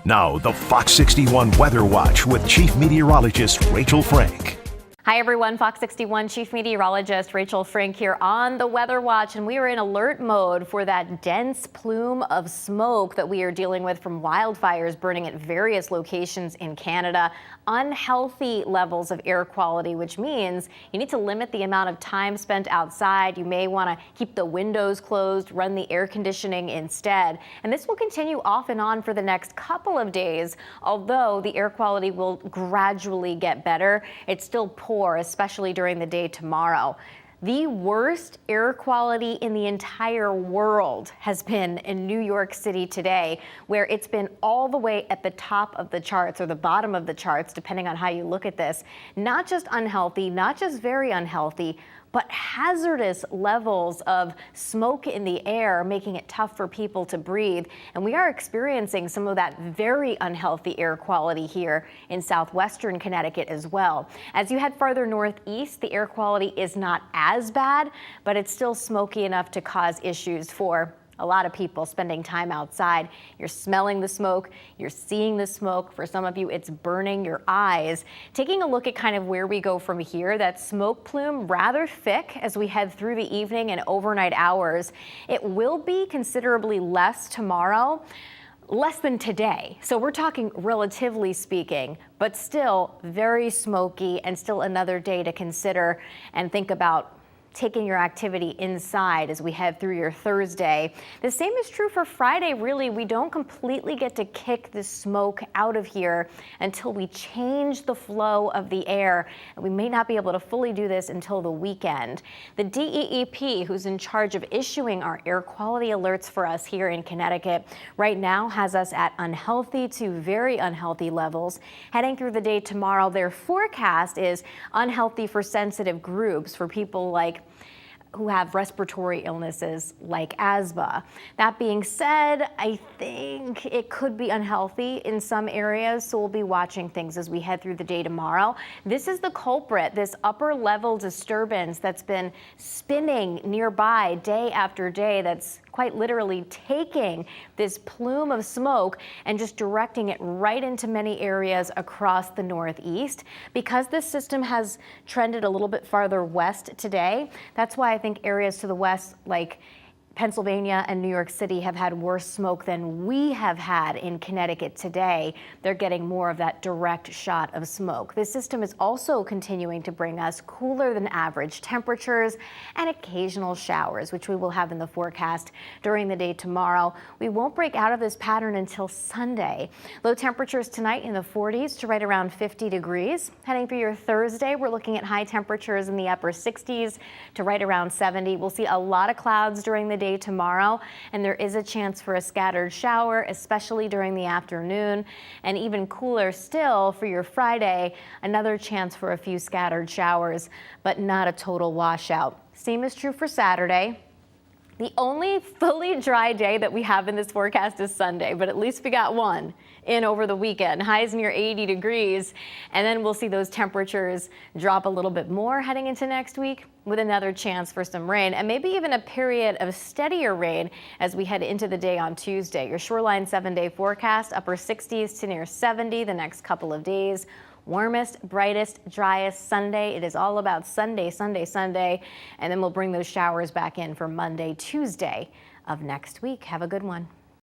Now, the Fox 61 Weather Watch with Chief Meteorologist Rachel Frank. Hi everyone, Fox 61 Chief Meteorologist Rachel Frank here on the Weather Watch, and we are in alert mode for that dense plume of smoke that we are dealing with from wildfires burning at various locations in Canada. Unhealthy levels of air quality, which means you need to limit the amount of time spent outside. You may want to keep the windows closed, run the air conditioning instead. And this will continue off and on for the next couple of days, although the air quality will gradually get better. It's still poor, especially during the day tomorrow. The worst air quality in the entire world has been in New York City today, where it's been all the way at the top of the charts or the bottom of the charts, depending on how you look at this. Not just unhealthy, not just very unhealthy, but hazardous levels of smoke in the air, making it tough for people to breathe. And we are experiencing some of that very unhealthy air quality here in southwestern Connecticut as well. As you head farther northeast, the air quality is not as bad, but it's still smoky enough to cause issues for a lot of people spending time outside. You're smelling the smoke, you're seeing the smoke. For some of you, it's burning your eyes. Taking a look at kind of where we go from here, that smoke plume rather thick as we head through the evening and overnight hours. It will be considerably less tomorrow. Less than today. So we're talking relatively speaking, but still very smoky and still another day to consider and think about taking your activity inside as we head through your Thursday. The same is true for Friday, really. We don't completely get to kick the smoke out of here until we change the flow of the air. And we may not be able to fully do this until the weekend. The DEEP, who's in charge of issuing our air quality alerts for us here in Connecticut, right now has us at unhealthy to very unhealthy levels. Heading through the day tomorrow, their forecast is unhealthy for sensitive groups, for people like who have respiratory illnesses like asthma. That being said, I think it could be unhealthy in some areas, so we'll be watching things as we head through the day tomorrow. This is the culprit, this upper level disturbance that's been spinning nearby day after day, that's quite literally taking this plume of smoke and just directing it right into many areas across the Northeast. Because this system has trended a little bit farther west today, that's why I think areas to the west like Pennsylvania and New York City have had worse smoke than we have had in Connecticut today. They're getting more of that direct shot of smoke. This system is also continuing to bring us cooler than average temperatures and occasional showers, which we will have in the forecast during the day tomorrow. We won't break out of this pattern until Sunday. Low temperatures tonight in the 40s to right around 50 degrees. Heading through your Thursday, we're looking at high temperatures in the upper 60s to right around 70. We'll see a lot of clouds during the day tomorrow, and there is a chance for a scattered shower, especially during the afternoon, and even cooler still for your Friday, another chance for a few scattered showers, but not a total washout. Same is true for Saturday. The only fully dry day that we have in this forecast is Sunday, but at least we got one in over the weekend. Highs near 80 degrees, and then we'll see those temperatures drop a little bit more heading into next week with another chance for some rain and maybe even a period of steadier rain as we head into the day on Tuesday. Your shoreline 7-day forecast, upper 60s to near 70 the next couple of days. Warmest, brightest, driest Sunday. It is all about Sunday, Sunday, Sunday. And then we'll bring those showers back in for Monday, Tuesday of next week. Have a good one.